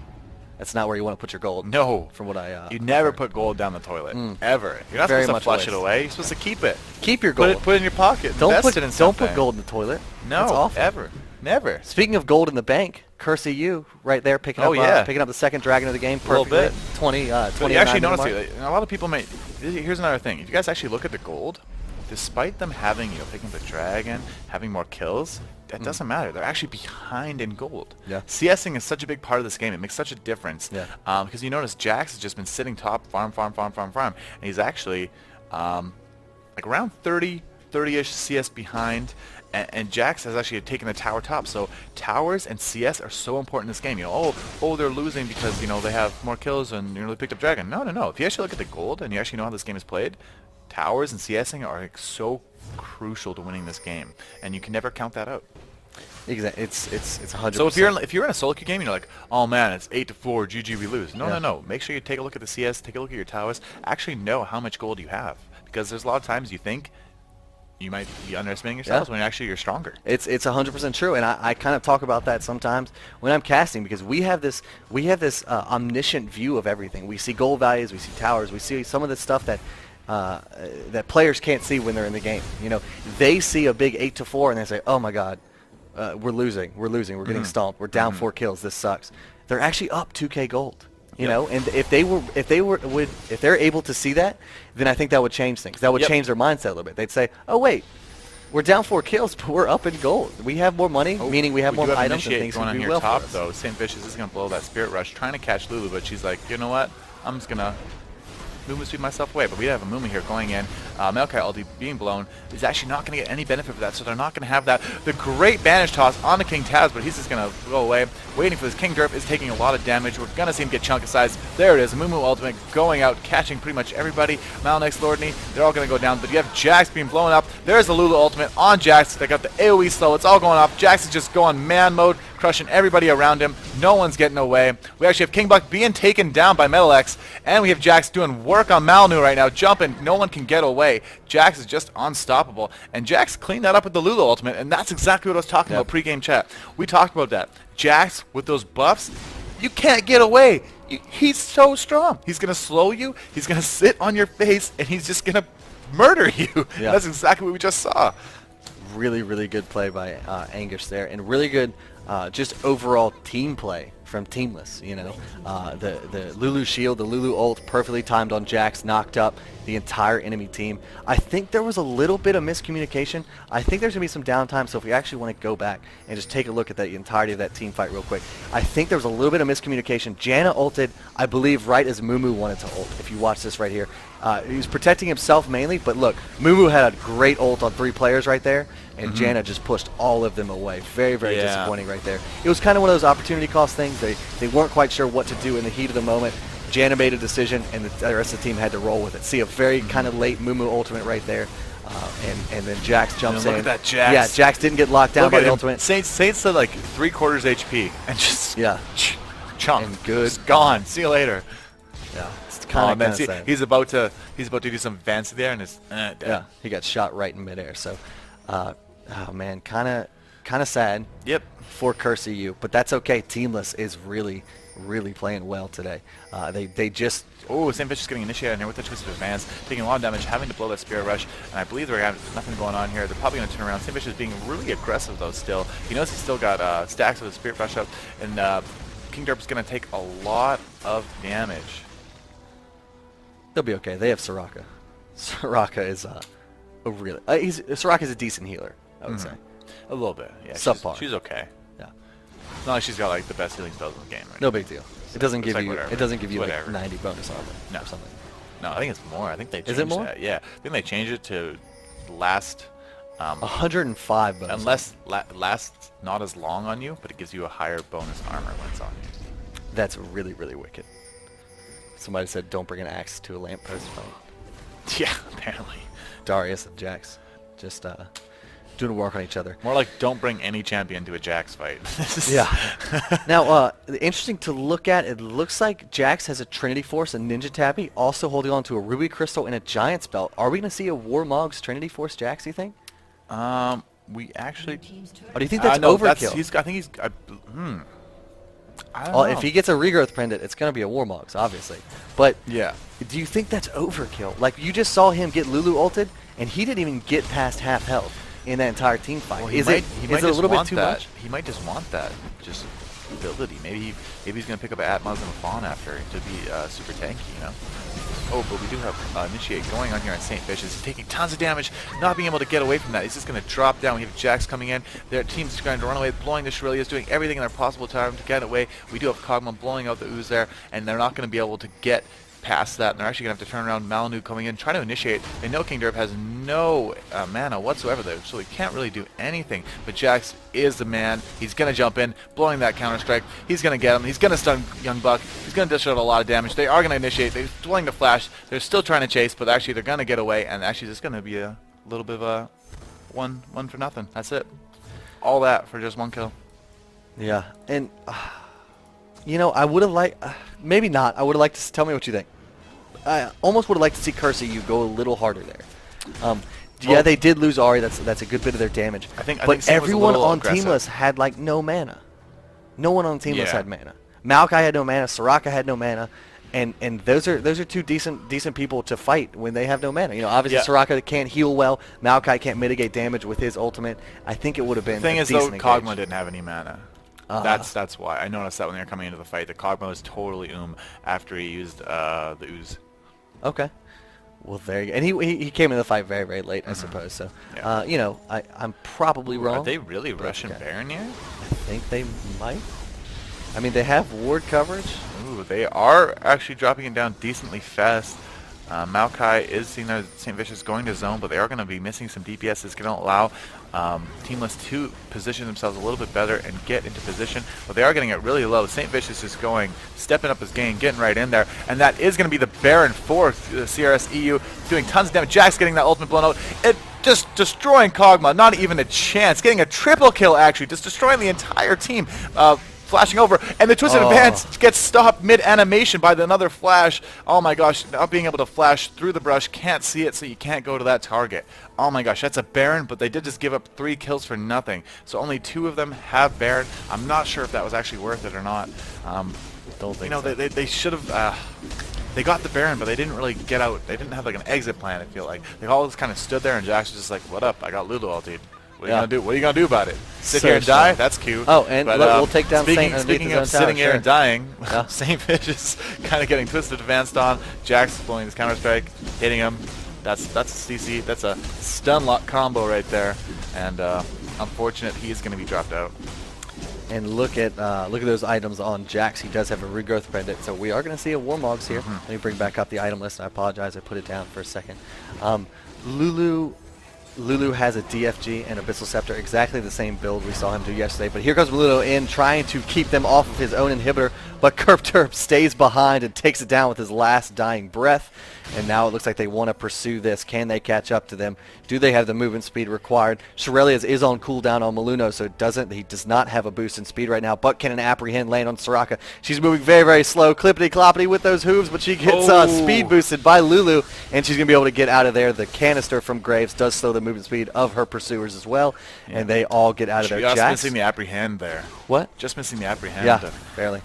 S1: That's not where you want to put your gold.
S2: No.
S1: From what I...
S2: you never put gold down the toilet. Ever. You're not
S1: Very
S2: supposed to
S1: much
S2: flush
S1: waste.
S2: it away. You're supposed to keep it.
S1: Keep your gold.
S2: Put it in your pocket.
S1: Don't
S2: Invest it in
S1: don't
S2: something.
S1: put gold in the toilet.
S2: No,
S1: That's awful.
S2: ever. Never.
S1: Speaking of gold in the bank, Curse.EU right there picking up picking up the second dragon of the game perfectly.
S2: A little bit.
S1: 20
S2: But you actually notice it. A lot of people may. Here's another thing. If you guys actually look at the gold, despite them having, picking up the dragon, having more kills, that doesn't matter. They're actually behind in gold.
S1: Yeah.
S2: CSing is such a big part of this game. It makes such a difference.
S1: Yeah.
S2: Because you notice Jax has just been sitting top, farm, and he's actually like around 30-ish CS behind. And Jax has actually taken the tower top. So towers and CS are so important in this game. Oh, they're losing because they have more kills and they picked up dragon. No. If you actually look at the gold and you actually know how this game is played, towers and CSing are like so crucial to winning this game, and you can never count that out.
S1: Exactly. It's 100%.
S2: So if you're in a solo queue game, you're like, oh man, it's 8-4, GG, we lose. No. Make sure you take a look at the CS, take a look at your towers. Actually know how much gold you have, because there's a lot of times you think you might be underestimating yourselves when actually you're stronger.
S1: It's 100% true, and I kind of talk about that sometimes when I'm casting, because we have this omniscient view of everything. We see gold values, we see towers, we see some of the stuff that that players can't see when they're in the game. They see a big 8-4 and they say, oh my god, we're losing, we're getting stomped, we're down 4 kills, this sucks. They're actually up 2k gold. And if they're able to see that, then I think that would change things. That would change their mindset a little bit. They'd say, oh wait, we're down 4 kills, but we're up in gold. We have more money, meaning we have more items and things
S2: going
S1: can
S2: on
S1: do
S2: here
S1: well
S2: top,
S1: for us.
S2: though. St. Vicious is going to blow that Spirit Rush, trying to catch Lulu, but she's like, you know what? I'm just going to Mumu sweep myself away, but we have a Mumu here going in. Maokai ulti being blown is actually not going to get any benefit for that, so they're not going to have that. The great banish toss on the King Taz, but he's just going to go away. Waiting for this. King Derp is taking a lot of damage. We're going to see him get chunky size. There it is. Mumu ultimate going out, catching pretty much everybody. Malnex, Lordney, they're all going to go down, but you have Jax being blown up. There's the Lulu ultimate on Jax. They got the AoE slow. It's all going off. Jax is just going man mode, crushing everybody around him. No one's getting away. We actually have King Buck being taken down by Metalex, and we have Jax doing work on Malnu right now, jumping. No one can get away. Jax is just unstoppable, and Jax cleaned that up with the Lulu ultimate, and that's exactly what I was talking about pre-game chat. We talked about that. Jax, with those buffs, you can't get away. He's so strong. He's going to slow you, he's going to sit on your face, and he's just going to murder you.
S1: Yeah. That's
S2: exactly what we just saw.
S1: Really, really good play by Angus there, and really good just overall team play from Teamless. The Lulu shield, the Lulu ult, perfectly timed on Jax, knocked up the entire enemy team. I think there was a little bit of miscommunication. I think there's going to be some downtime, so if we actually want to go back and just take a look at the entirety of that team fight real quick, I think there was a little bit of miscommunication. Janna ulted, I believe, right as Mumu wanted to ult, if you watch this right here. He was protecting himself mainly, but look, Mumu had a great ult on 3 players right there, and Janna just pushed all of them away. Very, very disappointing right there. It was kind of one of those opportunity cost things. They weren't quite sure what to do in the heat of the moment. Janna made a decision, and the rest of the team had to roll with it. See a very kind of late Mumu ultimate right there, and then Jax jumps in.
S2: Look at that Jax.
S1: Yeah, Jax didn't get locked down by the ultimate.
S2: Saints said like 3/4 HP, and just chunk.
S1: And good.
S2: Just gone. See you later.
S1: Yeah, it's kind of sad.
S2: He's about to do some fancy there, and it's
S1: yeah, he got shot right in midair. So, oh man, kind kind of sad.
S2: Yep.
S1: For Curse.EU, but that's okay. Teamless is really playing well today. They just...
S2: Oh, St. Fish is getting initiated in here with the Twisted Advance, taking a lot of damage, having to blow that Spirit Rush, and I believe they're having nothing going on here. They're probably going to turn around. St. Fish is being really aggressive, though, still. He knows he's still got stacks of the Spirit Rush up, and King Derp's going to take a lot of damage.
S1: They'll be okay. They have Soraka. Soraka is a really... Soraka's a decent healer, I would say.
S2: A little bit, yeah.
S1: Subpar.
S2: She's okay.
S1: Yeah.
S2: It's not like she's got like the best healing spells in the game, right?
S1: No big deal. It doesn't give
S2: like
S1: you.
S2: whatever.
S1: It doesn't give you like
S2: Whatever.
S1: 90 bonus armor
S2: No.
S1: or something.
S2: No, I think it's more. I think they changed
S1: Is it more?
S2: that. Yeah, I think they changed it to last
S1: 105 bonus.
S2: unless lasts not as long on you, but it gives you a higher bonus armor when it's on you.
S1: That's really wicked. Somebody said don't bring an axe to a lamppost fight.
S2: Yeah, apparently.
S1: Darius and Jax just doing work on each other.
S2: More like don't bring any champion to a Jax fight.
S1: Yeah. Now, interesting to look at. It looks like Jax has a Trinity Force, a Ninja Tabby, also holding on to a Ruby Crystal and a Giant's Belt. Are we going to see a Warmog's Trinity Force Jax, you think?
S2: We actually.
S1: Or do you think that's
S2: no,
S1: overkill?
S2: I think he's. I don't
S1: Well,
S2: know.
S1: if he gets a Regrowth Pendant, it's going to be a Warmog's, obviously. But
S2: Yeah.
S1: do you think that's overkill? Like, you just saw him get Lulu ulted, and he didn't even get past half health in that entire team fight.
S2: Well,
S1: Is it a little bit too much?
S2: He might just want that ability. Maybe he's gonna pick up an Atmos and a Fawn after to be super tanky, you know. Oh, but we do have Initiate going on here on St. Fish. He's taking tons of damage, not being able to get away from that. He's just going to drop down. We have Jax coming in. Their team's trying to run away, blowing the Shurelya's, doing everything in their possible time to get away. We do have Kog'Maw blowing out the ooze there, and they're not going to be able to get past that, and they're actually going to have to turn around. Malinu coming in, trying to initiate. They know King Derp has no mana whatsoever there, so he can't really do anything. But Jax is the man. He's going to jump in, blowing that counter-strike. He's going to get him. He's going to stun Young Buck. He's going to dish out a lot of damage. They are going to initiate. They're blowing the flash. They're still trying to chase, but actually they're going to get away, and actually it's going to be a little bit of a one for nothing. That's it. All that for just one kill.
S1: Yeah, and you know, I would have liked, maybe not. I would have liked to tell me what you think. I almost would have liked to see Curse.EU go a little harder there. Yeah, they did lose Ahri. That's a good bit of their damage.
S2: I think
S1: but
S2: Sam was a
S1: everyone
S2: little
S1: on
S2: aggressive.
S1: Teamless had like no mana. No one on Teamless
S2: Yeah.
S1: had mana. Maokai had no mana. Soraka had no mana. And those are two decent people to fight when they have no mana. You know, obviously
S2: Yeah.
S1: Soraka can't heal well. Maokai can't mitigate damage with his ultimate. I think it would have been.
S2: The thing
S1: a
S2: is, though,
S1: decent
S2: Kog'Maw
S1: engage.
S2: didn't have any mana.
S1: Uh-huh.
S2: That's why. I noticed that when they were coming into the fight. That Kog'Maw was totally after he used the ooze.
S1: Okay. Well, there you go. And he came into the fight very late, I suppose. So,
S2: Yeah.
S1: you know, I'm probably wrong.
S2: Are they really rushing
S1: okay.
S2: Baron here?
S1: I think they might. I mean, they have ward coverage.
S2: Ooh, they are actually dropping it down decently fast. Maokai is seeing that St. Vicious going to zone, but they are going to be missing some DPS. It's going to allow Teamless to position themselves a little bit better and get into position, but they are getting it really low. St. Vicious is stepping up his game, getting right in there, and that is going to be the Baron for CRS.EU, doing tons of damage. Jax getting that ultimate blown out. It just destroying Kog'Maw, not even a chance. Getting a triple kill, actually, just destroying the entire team. Flashing over, and the Twisted Advance gets stopped mid-animation by another flash. Oh my gosh, not being able to flash through the brush, can't see it, so you can't go to that target. Oh my gosh, that's a Baron, but they did just give up 3 kills for nothing. So only 2 of them have Baron. I'm not sure if that was actually worth it or not.
S1: Don't think
S2: You know,
S1: so.
S2: they should have... They got the Baron, but they didn't really get out. They didn't have like an exit plan, I feel like. They all just kind of stood there, and Jax was just like, what up? I got Lulu ulted. What are you gonna do? What are you gonna do about it? Sit
S1: So
S2: here and die?
S1: strong.
S2: That's cute.
S1: Oh, and
S2: But,
S1: we'll take down
S2: speaking,
S1: Saint
S2: speaking
S1: underneath
S2: of
S1: his own tower,
S2: sitting here and
S1: sure.
S2: dying,
S1: Yeah.
S2: St. Fish is kind of getting twisted advanced on. Jax blowing his counter strike, hitting him. That's a CC. That's a stun lock combo right there. And unfortunate, he is gonna be dropped out.
S1: And look at those items on Jax. He does have a regrowth pendant, so we are going to see a Warmogs here. Let me bring back up the item list. I apologize, I put it down for a second. Lulu has a DFG and Abyssal Scepter, exactly the same build we saw him do yesterday. But here comes Lulu in, trying to keep them off of his own inhibitor. But Curp Terp stays behind and takes it down with his last dying breath. and now it looks like they want to pursue this. Can they catch up to them? Do they have the movement speed required? Shirelius is on cooldown on Maluno, so he does not have a boost in speed right now, but can an apprehend land on Soraka? She's moving very, very slow, clippity-cloppity with those hooves, but she gets speed boosted by Lulu, and she's going to be able to get out of there. The canister from Graves does slow the movement speed of her pursuers as well, and they all get out of there.
S2: Just missing the apprehend there.
S1: What?
S2: Just missing the apprehend.
S1: Yeah, barely.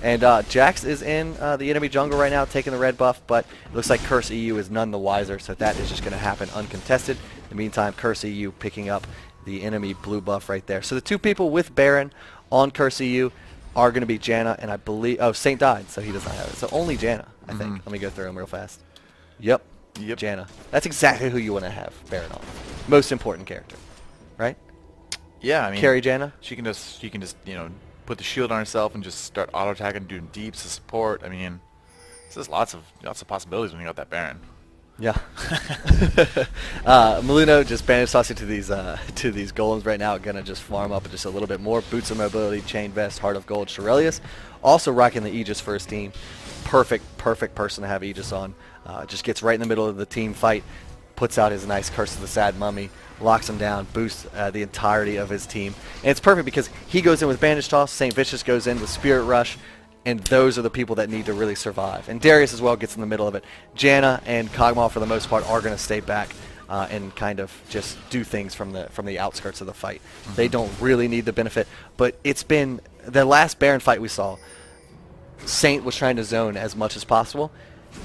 S1: And Jax is in the enemy jungle right now, taking the red buff, but it looks like Curse.EU is none the wiser, so that is just going to happen uncontested. In the meantime, Curse.EU picking up the enemy blue buff right there. So the two people with Baron on Curse.EU are going to be Janna, and I believe... Oh, Saint died, so he does not have it. So only Janna, I think. Let me go through them real fast. Yep, Janna. That's exactly who you want to have Baron on. Most important character, right?
S2: Yeah, I mean...
S1: Carry Janna?
S2: She can just, you know, put the shield on herself and just start auto attacking, doing deeps to support. I mean, there's just lots of possibilities when you got that Baron.
S1: Yeah. Maluno just bandage tossing to these golems right now. Gonna just farm up just a little bit more. Boots of mobility, chain vest, heart of gold. Shirelius also rocking the Aegis for his team. Perfect person to have Aegis on. Just gets right in the middle of the team fight. Puts out his nice Curse of the Sad Mummy, locks him down, boosts the entirety of his team. And it's perfect because he goes in with Bandage Toss, St. Vicious goes in with Spirit Rush, and those are the people that need to really survive. And Darius as well gets in the middle of it. Janna and Kog'Maw, for the most part, are going to stay back and kind of just do things from the outskirts of the fight. They don't really need the benefit, but it's been the last Baron fight we saw. Saint was trying to zone as much as possible.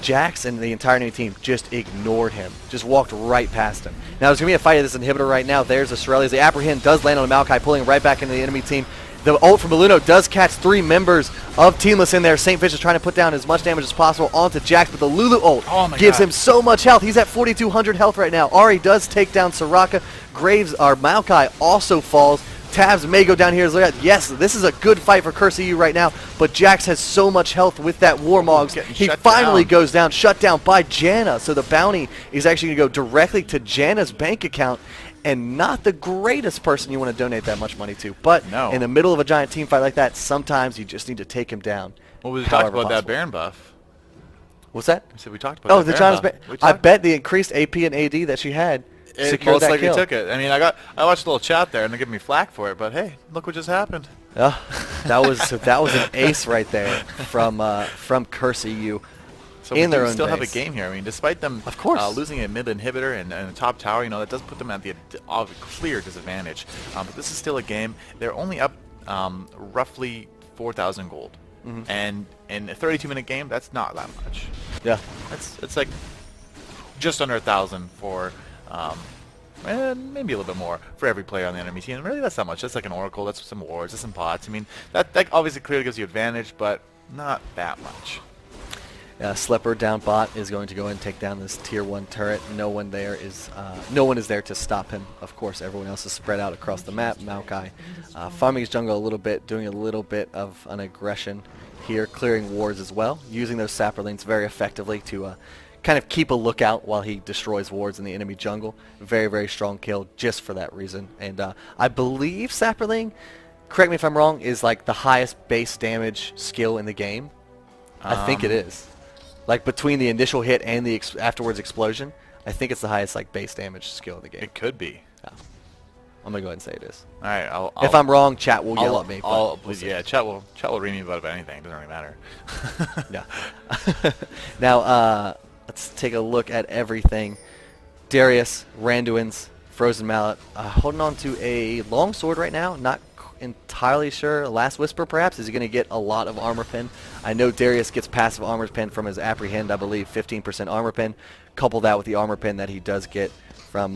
S1: Jax and the entire enemy team just ignored him, just walked right past him. Now there's going to be a fight of this inhibitor right now. There's a Shirelius. The apprehend does land on a Maokai, pulling him right back into the enemy team. The ult from Maluno does catch 3 members of Teamless in there. St. Fish is trying to put down as much damage as possible onto Jax, but the Lulu ult gives him so much health. He's at 4,200 health right now. Ari does take down Soraka. Graves, our Maokai, also falls. Tabs may go down here. Yes, this is a good fight for Curse.EU right now, but Jax has so much health with that Warmogs. He finally goes down, shut down by Janna. So the bounty is actually going to go directly to Janna's bank account, and not the greatest person you want to donate that much money to. But in the middle of a giant team fight like that, sometimes you just need to take him down.
S2: Well, we talked about that Baron buff.
S1: What's that?
S2: I said we talked about that Baron buff.
S1: I bet the increased AP and AD that she had
S2: most likely took it. I mean, I watched a little chat there, and they're giving me flack for it. But hey, look what just happened.
S1: Yeah, that was an ace right there from Curse.EU.
S2: So in their own still have a game here. I mean, despite them
S1: of course
S2: losing a mid inhibitor and a top tower, you know, that does put them at the clear disadvantage. But this is still a game. They're only up roughly 4,000 gold, and in a 32-minute game, that's not that much.
S1: Yeah,
S2: it's like just under 1,000 for. And maybe a little bit more for every player on the enemy team. Really, that's not much. That's like an Oracle. That's some wards. That's some pots. I mean, that obviously clearly gives you advantage, but not that much.
S1: Slepper down bot is going to go and take down this tier 1 turret. No one is there to stop him. Of course, everyone else is spread out across the map. Maokai farming his jungle a little bit, doing a little bit of an aggression here, clearing wards as well, using those saplings very effectively to kind of keep a lookout while he destroys wards in the enemy jungle. Very, very strong kill just for that reason. And I believe Sapperling, correct me if I'm wrong, is like the highest base damage skill in the game. I think it is. Like between the initial hit and the afterwards explosion, I think it's the highest like base damage skill in the game.
S2: It could be.
S1: Yeah. I'm gonna go ahead and say it is.
S2: All right.
S1: If I'm wrong, chat will yell at me.
S2: Yeah, chat will read me about anything. It doesn't really matter.
S1: Yeah. Now let's take a look at everything. Darius, Randuin's, Frozen Mallet, holding on to a longsword right now. Not entirely sure. Last Whisper, perhaps? Is he going to get a lot of armor pen? I know Darius gets passive armor pen from his Apprehend, I believe, 15% armor pen. Couple that with the armor pen that he does get from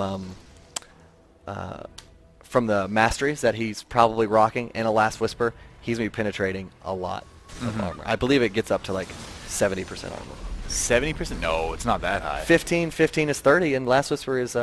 S1: the Masteries that he's probably rocking, and a Last Whisper. He's going to be penetrating a lot of armor. I believe it gets up to like 70% armor.
S2: 70%? No, it's not that high.
S1: 15 is 30, and Last Whisper is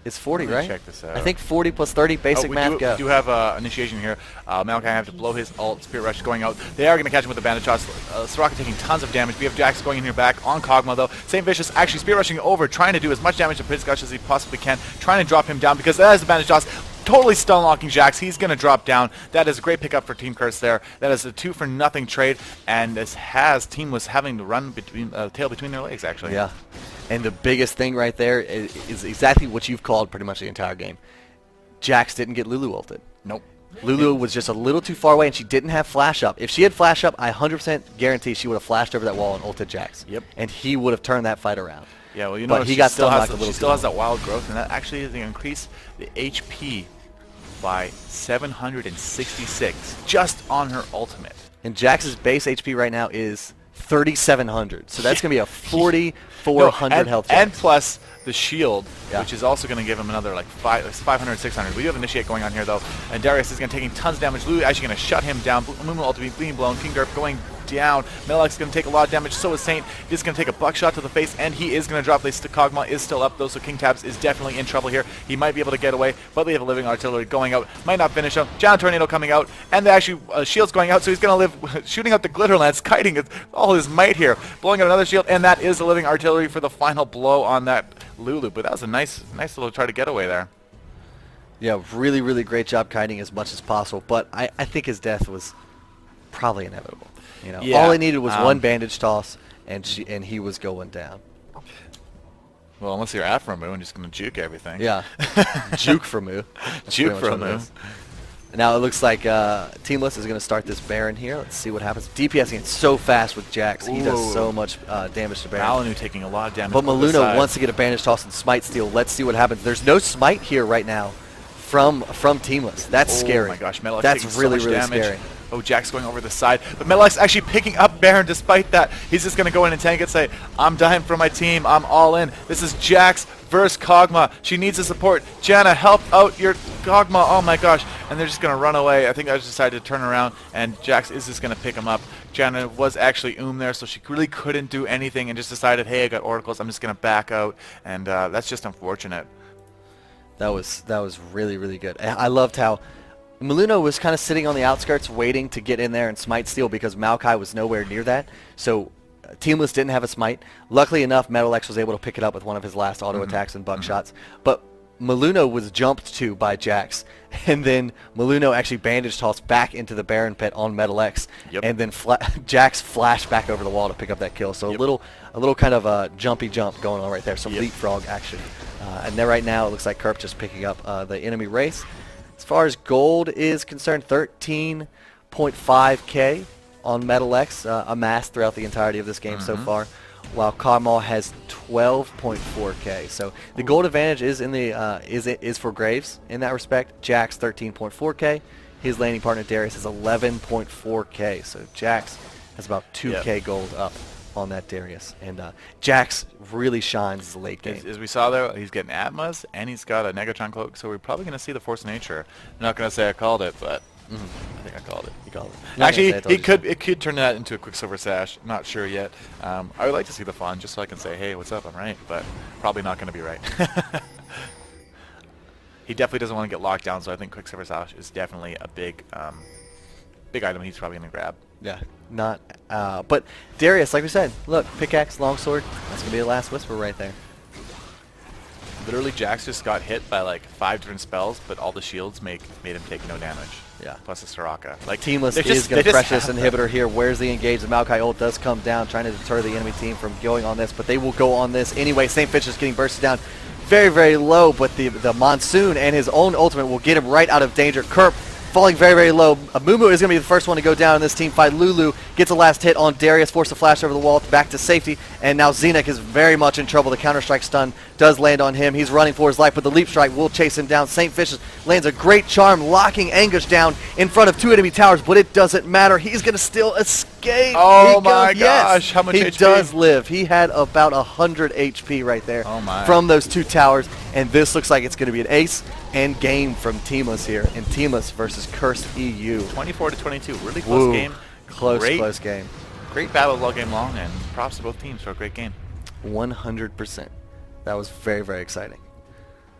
S1: 40, right?
S2: Check this out.
S1: I think 40 plus 30, basic math go.
S2: We do have initiation here. Maokai have to blow his ult. Spirit Rush is going out. They are going to catch him with the bandage shots. Soraka taking tons of damage. We have Jax going in here back on Kog'Maw, though. St. Vicious actually Spirit Rushing over, trying to do as much damage to Prince Gush as he possibly can, trying to drop him down because as the bandage shots totally stun locking Jax. He's going to drop down. That is a great pickup for Team Curse there. That is a 2-for-0 trade, and this has Teamless having to run between tail between their legs, actually.
S1: Yeah, and the biggest thing right there is exactly what you've called pretty much the entire game. Jax didn't get Lulu ulted.
S2: Nope.
S1: Lulu was just a little too far away, and she didn't have flash up. If she had flash up, I 100% guarantee she would have flashed over that wall and ulted Jax.
S2: Yep.
S1: And he would have turned that fight around.
S2: Yeah, well, you know,
S1: but he got
S2: still
S1: stunned
S2: has,
S1: like a little.
S2: she still has that wild growth, and that actually is going to increase the HP by 766 just on her ultimate.
S1: And Jax's base HP right now is 3,700, so that's going to be a 4,400 health.
S2: And plus the shield,
S1: yeah,
S2: which is also going to give him another like 500, 600. We do have Initiate going on here though, and Darius is going to taking tons of damage. Lulu actually going to shut him down. Mumu ultimate being blown. King Derp going down. Melix is going to take a lot of damage. So is Saint. He's going to take a buckshot to the face, and he is going to drop. Kog'Maw is still up though, so King Tabs is definitely in trouble here. He might be able to get away, but they have a living artillery going out. Might not finish him. Giant Tornado coming out, and they actually shield's going out, so he's going to live, shooting out the glitter lance, kiting all his might here, blowing out another shield, and that is the living artillery for the final blow on that Lulu. But that was a nice little try to get away there.
S1: Yeah, really, really great job kiting as much as possible, but I think his death was probably inevitable. You know,
S2: yeah,
S1: all he needed was one bandage toss, and he was going down.
S2: Well, unless you're Afromu and just going to juke everything.
S1: Yeah, juke for Moo.
S2: Juke for Moo.
S1: Now it looks like Teamless is going to start this Baron here. Let's see what happens. DPSing it so fast with Jax. He does so much damage to Baron.
S2: Malinu taking a lot of damage.
S1: But Maluna wants to get a bandage toss and smite steal. Let's see what happens. There's no smite here right now from Teamless. That's scary.
S2: Oh my gosh, Metalix
S1: that's
S2: taking
S1: really,
S2: so much
S1: really
S2: damage.
S1: scary.
S2: Oh, Jack's going over the side. But Metalix actually picking up Baron despite that. He's just going to go in and tank and say, I'm dying for my team. I'm all in. This is Jax versus Kog'Maw. She needs the support. Janna, help out your Kog'Maw. Oh my gosh. And they're just going to run away. I think I just decided to turn around, and Jax is just going to pick him up. Janna was actually there, so she really couldn't do anything and just decided, hey, I got oracles. I'm just going to back out. And that's just unfortunate.
S1: That was really, really good. I loved how Maluna was kind of sitting on the outskirts waiting to get in there and smite steal because Maokai was nowhere near that. So Teamless didn't have a smite. Luckily enough, Metalex was able to pick it up with one of his last auto attacks and buckshots. But Maluna was jumped to by Jax, and then Maluna actually bandage tossed back into the Baron pit on Metalex, and then Jax flashed back over the wall to pick up that kill. So a little kind of a jumpy jump going on right there, some leapfrog action. And then right now it looks like Kerp just picking up the enemy race. As far as gold is concerned, 13.5k on Metalex amassed throughout the entirety of this game so far, while Kog'Maw has 12.4k. So the gold advantage is in the is for Graves in that respect. Jax 13.4k. His laning partner Darius is 11.4k. So Jax has about 2k gold up on that Darius, and Jax really shines as a late game.
S2: As we saw there, he's getting Atmas, and he's got a Negatron cloak, so we're probably going to see the Force of Nature. I'm not going to say I called it, but I think I called it. You called it. Actually, it could turn that into a Quicksilver Sash. Not sure yet. I would like to see the fun, just so I can say, hey, what's up, I'm right, but probably not going to be right. He definitely doesn't want to get locked down, so I think Quicksilver Sash is definitely a big item he's probably going to grab.
S1: Yeah, not. But Darius, like we said, look, pickaxe, longsword. That's gonna be the last whisper right there.
S2: Literally, Jax just got hit by like 5 different spells, but all the shields made him take no damage.
S1: Yeah.
S2: Plus the Soraka. Like
S1: Teamless is gonna precious inhibitor here. Where's the engage? The Maokai ult does come down, trying to deter the enemy team from going on this, but they will go on this anyway. Saint Fish is getting bursted down very, very low, but the Monsoon and his own ultimate will get him right out of danger. Kerp falling very, very low. Mumu is going to be the first one to go down in this team fight. Lulu gets a last hit on Darius, forced a flash over the wall back to safety, and now Xenik is very much in trouble. The Counter-Strike stun does land on him. He's running for his life, but the Leap Strike will chase him down. St. Fish lands a great charm, locking Anguish down in front of 2 enemy towers, but it doesn't matter. He's going to still escape.
S2: Oh my gosh, how much
S1: he
S2: HP?
S1: He does live. He had about 100 HP right there from those 2 towers, and this looks like it's going to be an ace and game from Teamless here, and Teamless versus Curse.EU.
S2: 24-22, really close game.
S1: Close game.
S2: Great battle all game long, and props to both teams for a great game.
S1: 100%. That was very, very exciting.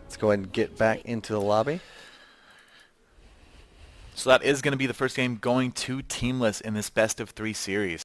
S1: Let's go ahead and get back into the lobby.
S2: So that is going to be the first game going to Teamless in this best of 3 series.